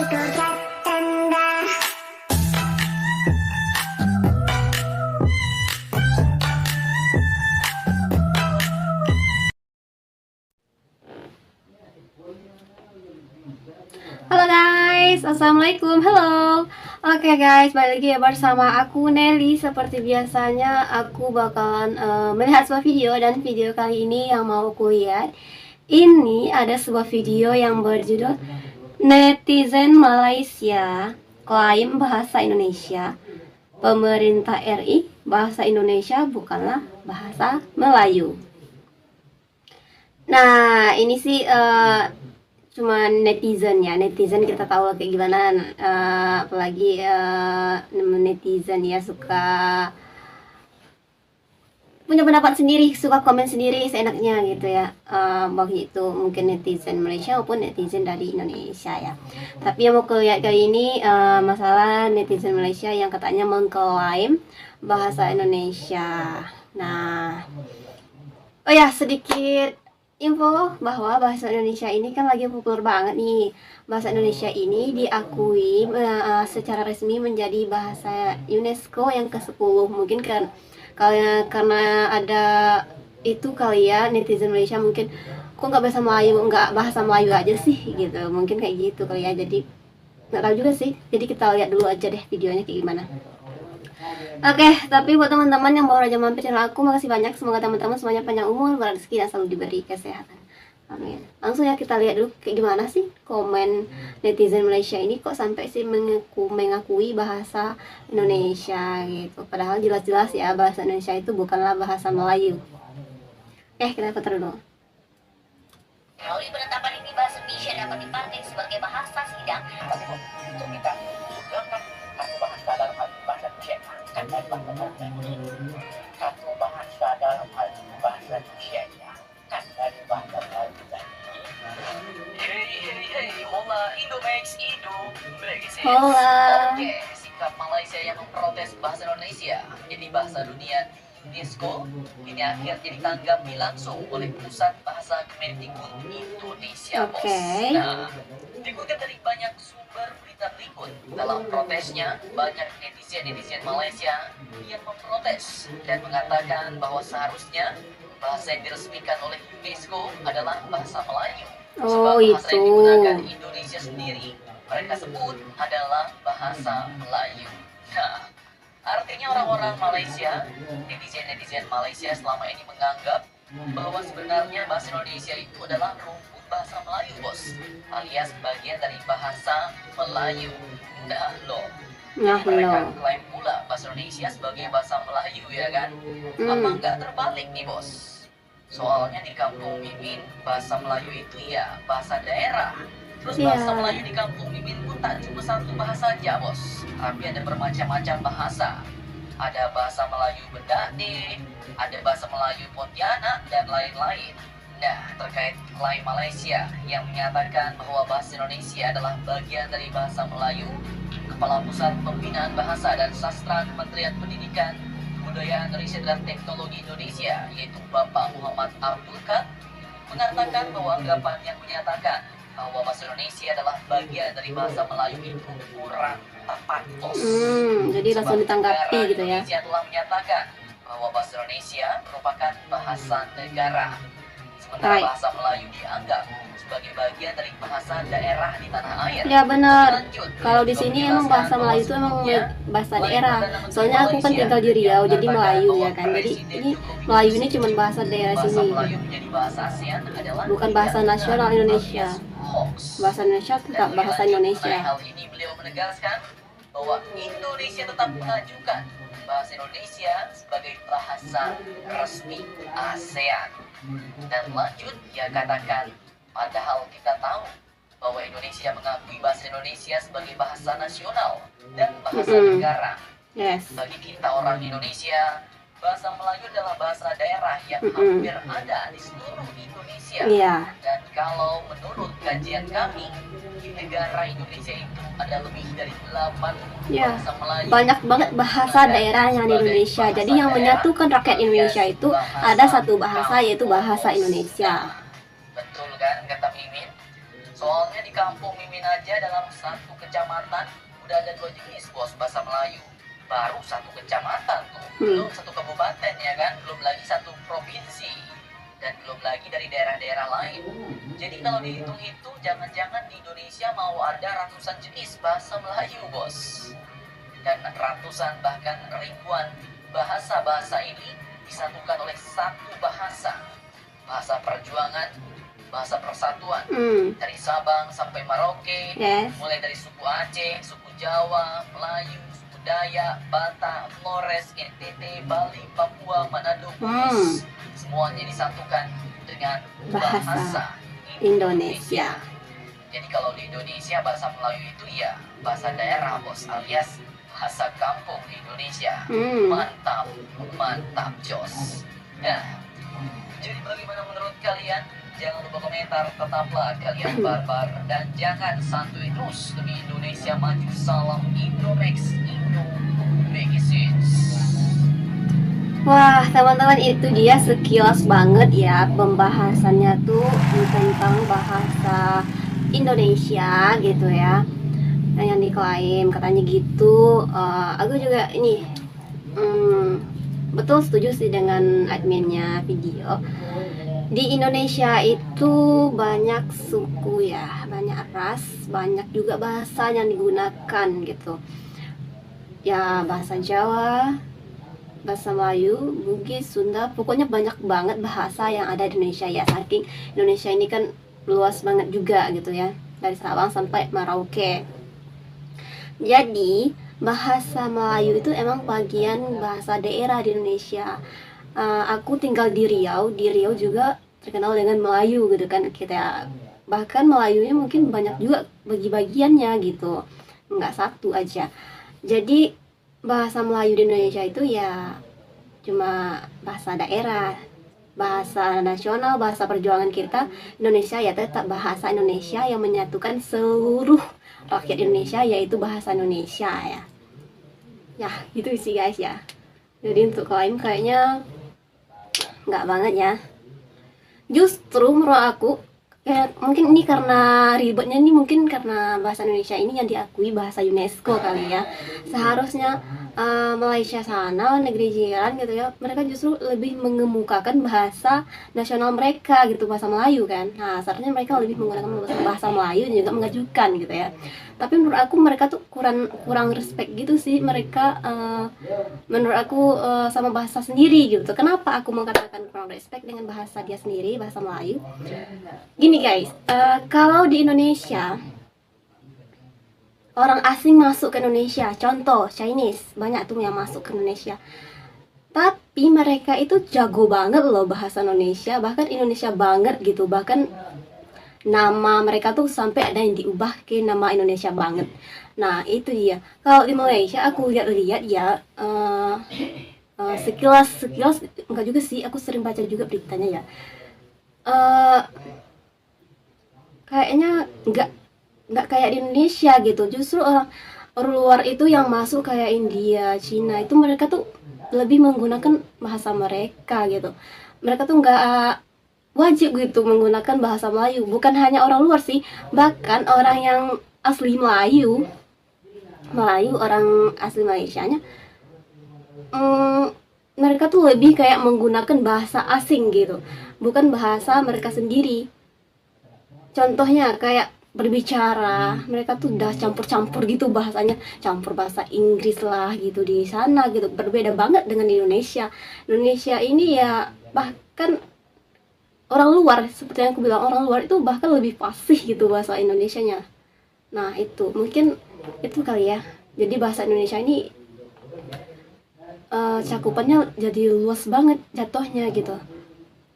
Halo guys, assalamualaikum, halo. Oke guys, balik lagi ya bersama aku Nelly. Seperti biasanya aku bakalan melihat sebuah video, dan video kali ini yang mau aku lihat ini ada sebuah video yang berjudul Netizen Malaysia klaim bahasa Indonesia, pemerintah RI bahasa Indonesia bukanlah bahasa Melayu. Nah ini sih cuma netizen ya, netizen kita tahu lah kayak gimana, apalagi netizen ya suka punya pendapat sendiri, suka komen sendiri seenaknya gitu ya, baik itu mungkin netizen Malaysia maupun netizen dari Indonesia ya. Tapi yang mau lihat kali ini masalah netizen Malaysia yang katanya mengklaim bahasa Indonesia. Nah, oh ya, sedikit info bahwa bahasa Indonesia ini kan lagi populer banget nih. Bahasa Indonesia ini diakui secara resmi menjadi bahasa UNESCO yang ke-10. Mungkin kan karena ada itu kali ya, netizen Malaysia mungkin kok nggak bahasa Melayu, nggak bahasa Melayu aja sih gitu. Mungkin kayak gitu kali ya. Jadi nggak tahu juga sih. Jadi kita lihat dulu aja deh videonya kayak gimana. Oke, tapi buat teman-teman yang baru aja mampir channel aku, makasih banyak. Semoga teman-teman semuanya panjang umur, berrezeki, dan selalu diberi kesehatan. Amin. Langsung ya kita lihat dulu kayak gimana sih komen netizen Malaysia ini, kok sampai sih mengakui bahasa Indonesia gitu. Padahal jelas-jelas ya bahasa Indonesia itu bukanlah bahasa Melayu. Kita putar dulu. Melalui penetapan ini, bahasa Indonesia dapat dipakai sebagai bahasa sidang. Untuk kita gunakan satu bahasa dalam hal bahasa Indonesia, kan dari satu bahasa dalam hal bahasa Indonesia, kan dari bahasa Melayu tadi. Hey, hola Indomax, Indomax. Hola. Oke, sikap Malaysia yang memprotes bahasa Indonesia jadi bahasa dunia UNESCO ini akhirnya ditanggapi langsung oleh Pusat Bahasa Kemendikbud Indonesia, bos. Oke. Nah, dikutip dari banyak sumber berita berikut, dalam protesnya banyak netizen Malaysia yang memprotes dan mengatakan bahwa seharusnya bahasa yang diresmikan oleh UNESCO adalah bahasa Melayu. Sebab bahasa yang Itu. digunakan Indonesia sendiri mereka sebut adalah bahasa Melayu. Nah, artinya orang-orang Malaysia, netizen Malaysia selama ini menganggap bahwa sebenarnya bahasa Indonesia itu adalah rumpun bahasa Melayu, bos, alias bagian dari bahasa Melayu. Nah loh, mereka klaim pula bahasa Indonesia sebagai bahasa Melayu, ya kan? Apa nggak terbalik nih, bos? Soalnya di kampung Mimin, bahasa Melayu itu ya bahasa daerah. Terus bahasa Melayu di kampung Mimin pun tak cuma satu bahasa saja, bos, tapi ada bermacam-macam bahasa. Ada bahasa Melayu Bendade, ada bahasa Melayu Pontianak, dan lain-lain. Nah, terkait klaim Malaysia yang menyatakan bahwa bahasa Indonesia adalah bagian dari bahasa Melayu, Kepala Pusat Pembinaan Bahasa dan Sastra Kementerian Pendidikan, Kebudayaan, Riset dan Teknologi Indonesia, yaitu Bapak Muhammad Abdul Kad, mengatakan bahwa anggapan yang menyatakan bahwa bahasa Indonesia adalah bagian dari bahasa Melayu itu kurang tepat, bos. Jadi langsung ditanggapi gitu ya. Indonesia telah menyatakan bahwa bahasa Indonesia merupakan bahasa negara, sementara bahasa Melayu dianggap sebagai bagian dari bahasa daerah di tanah air. Ya benar. Kalau di sini emang bahasa Melayu itu emang bahasa daerah. Soalnya aku kan tinggal di Riau, jadi Melayu ya kan. Jadi ini Melayu ini cuma bahasa daerah sini. Bukan bahasa nasional Indonesia. Bahasa Indonesia tetap bahasa Indonesia. Hal ini beliau menegaskan bahwa Indonesia tetap mengajukan bahasa Indonesia sebagai bahasa resmi ASEAN. Dan lanjut, ia katakan, padahal kita tahu bahwa Indonesia mengakui bahasa Indonesia sebagai bahasa nasional dan bahasa negara. Bagi kita orang Indonesia, bahasa Melayu adalah bahasa daerah yang hampir ada di seluruh Indonesia. Dan kalau menurut kajian kami, di negara Indonesia itu ada lebih dari 80 bahasa Melayu. Banyak banget bahasa daerah yang di Indonesia. Jadi yang menyatukan rakyat Indonesia itu ada satu bahasa, yaitu bahasa Indonesia. Betul kan kata Mimin? Soalnya di kampung Mimin aja dalam satu kecamatan udah ada 2 jenis bos bahasa Melayu. Baru satu kecamatan tuh, belum satu kabupaten ya kan, belum lagi satu provinsi, dan belum lagi dari daerah-daerah lain. Jadi kalau dihitung-hitung, jangan-jangan di Indonesia mau ada ratusan jenis bahasa Melayu bos. Dan ratusan bahkan ribuan bahasa-bahasa ini disatukan oleh satu bahasa. Bahasa perjuangan, bahasa persatuan. Dari Sabang sampai Merauke, Yes. mulai dari suku Aceh, suku Jawa, Melayu, suku Dayak, Batak, Flores, NTT, Bali, Papua, Manado, Bugis, semuanya disatukan dengan bahasa Indonesia. Jadi kalau di Indonesia bahasa Melayu itu ya bahasa daerah bos, alias bahasa kampung di Indonesia. Mantap, mantap jos. Nah, jadi bagaimana menurut kalian? Jangan lupa komentar, tetaplah kalian barbar dan jangan santuy terus demi Indonesia maju. Salam Indomax, Indomagazines. Wah, teman-teman, itu dia sekilas banget ya pembahasannya tuh tentang bahasa Indonesia gitu ya. Nah, yang diklaim katanya gitu. Aku juga ini betul setuju sih dengan adminnya video. Di Indonesia itu banyak suku ya, banyak ras, banyak juga bahasa yang digunakan gitu. Ya, bahasa Jawa, bahasa Melayu, Bugis, Sunda, pokoknya banyak banget bahasa yang ada di Indonesia ya. Saking Indonesia ini kan luas banget juga gitu ya, dari Sabang sampai Merauke. Jadi bahasa Melayu itu emang bagian bahasa daerah di Indonesia. Aku tinggal di Riau juga terkenal dengan Melayu gitu kan. Kita bahkan Melayunya mungkin banyak juga bagi-bagiannya gitu, nggak satu aja. Jadi bahasa Melayu di Indonesia itu ya cuma bahasa daerah, bahasa nasional, bahasa perjuangan kita Indonesia ya tetap bahasa Indonesia yang menyatukan seluruh rakyat Indonesia, yaitu bahasa Indonesia ya. Ya gitu sih guys ya. Jadi untuk klaim kayaknya nggak banget ya. Justru menurut aku mungkin ini karena ribetnya nih, mungkin karena bahasa Indonesia ini yang diakui bahasa UNESCO kali ya. Seharusnya Malaysia sana, negeri jiran gitu ya, mereka justru lebih mengemukakan bahasa nasional mereka gitu, bahasa Melayu kan. Nah, seharusnya mereka lebih menggunakan bahasa Melayu dan juga mengajukan gitu ya. Tapi menurut aku mereka tuh kurang respect gitu sih mereka, menurut aku sama bahasa sendiri gitu. Kenapa aku mengatakan kurang respect dengan bahasa dia sendiri, bahasa Melayu? Gini guys, kalau di Indonesia orang asing masuk ke Indonesia, contoh Chinese, banyak tuh yang masuk ke Indonesia, tapi mereka itu jago banget loh bahasa Indonesia, bahkan Indonesia banget gitu, bahkan nama mereka tuh sampai ada yang diubah ke nama Indonesia banget. Nah itu dia. Kalau di Malaysia aku lihat-lihat ya, sekilas enggak juga sih, aku sering baca juga beritanya ya, kayaknya nggak kayak di Indonesia gitu. Justru orang luar itu yang masuk kayak India, Cina, itu mereka tuh lebih menggunakan bahasa mereka gitu. Mereka tuh nggak wajib gitu menggunakan bahasa Melayu. Bukan hanya orang luar sih, bahkan orang yang asli Melayu, orang asli Malaysianya, mereka tuh lebih kayak menggunakan bahasa asing gitu, bukan bahasa mereka sendiri. Contohnya kayak berbicara, mereka tuh udah campur-campur gitu bahasanya, campur bahasa Inggris lah gitu di sana gitu. Berbeda banget dengan di Indonesia. Indonesia ini ya bahkan orang luar, seperti yang aku bilang, orang luar itu bahkan lebih fasih gitu bahasa Indonesianya. Nah itu mungkin itu kali ya. Jadi bahasa Indonesia ini cakupannya jadi luas banget jatuhnya gitu.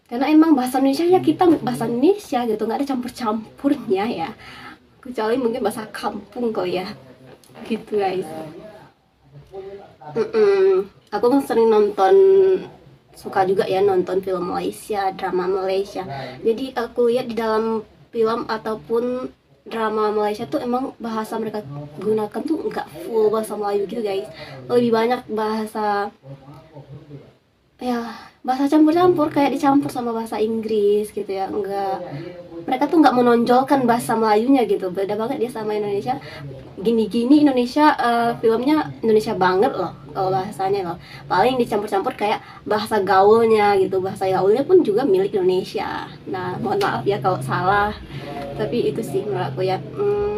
Karena emang bahasa Indonesia ya, kita bahasa Indonesia gitu, nggak ada campur-campurnya ya, kecuali mungkin bahasa kampung kok ya gitu guys. Aku kan sering suka juga ya nonton film Malaysia, drama Malaysia. Jadi aku lihat di dalam film ataupun drama Malaysia tuh emang bahasa mereka gunakan tuh nggak full bahasa Melayu gitu guys, lebih banyak bahasa ya, bahasa campur-campur, kayak dicampur sama bahasa Inggris gitu ya. Enggak mereka tuh nggak menonjolkan bahasa Melayunya gitu. Beda banget dia sama Indonesia. Gini-gini Indonesia, filmnya Indonesia banget loh kalau bahasanya loh. Paling dicampur-campur kayak bahasa gaulnya gitu. Bahasa gaulnya pun juga milik Indonesia. Nah, mohon maaf ya kalau salah. Tapi itu sih menurut aku ya,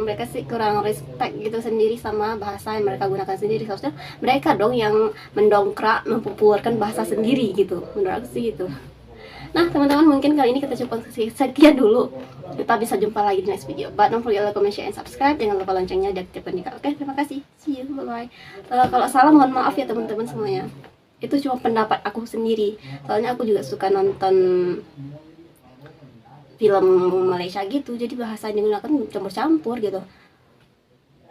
mereka sih kurang respect gitu sendiri sama bahasa yang mereka gunakan sendiri. Seharusnya mereka dong yang mendongkrak, mempopulerkan bahasa sendiri gitu. Menurut aku sih gitu. Nah teman-teman, mungkin kali ini kita cukup sekian dulu. Kita bisa jumpa lagi di next video. But don't forget to like, comment, share, and subscribe. Jangan lupa loncengnya diaktifkan juga. Oke, terima kasih. See you, bye-bye. Kalau salah mohon maaf ya teman-teman semuanya. Itu cuma pendapat aku sendiri. Soalnya aku juga suka nonton film Malaysia gitu. Jadi bahasa yang digunakan campur-campur gitu.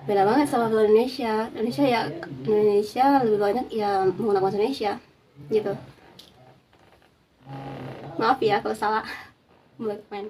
Beda banget sama film Indonesia. Indonesia lebih banyak ya menggunakan bahasa Indonesia gitu. Maaf ya kalau salah. Mulai main.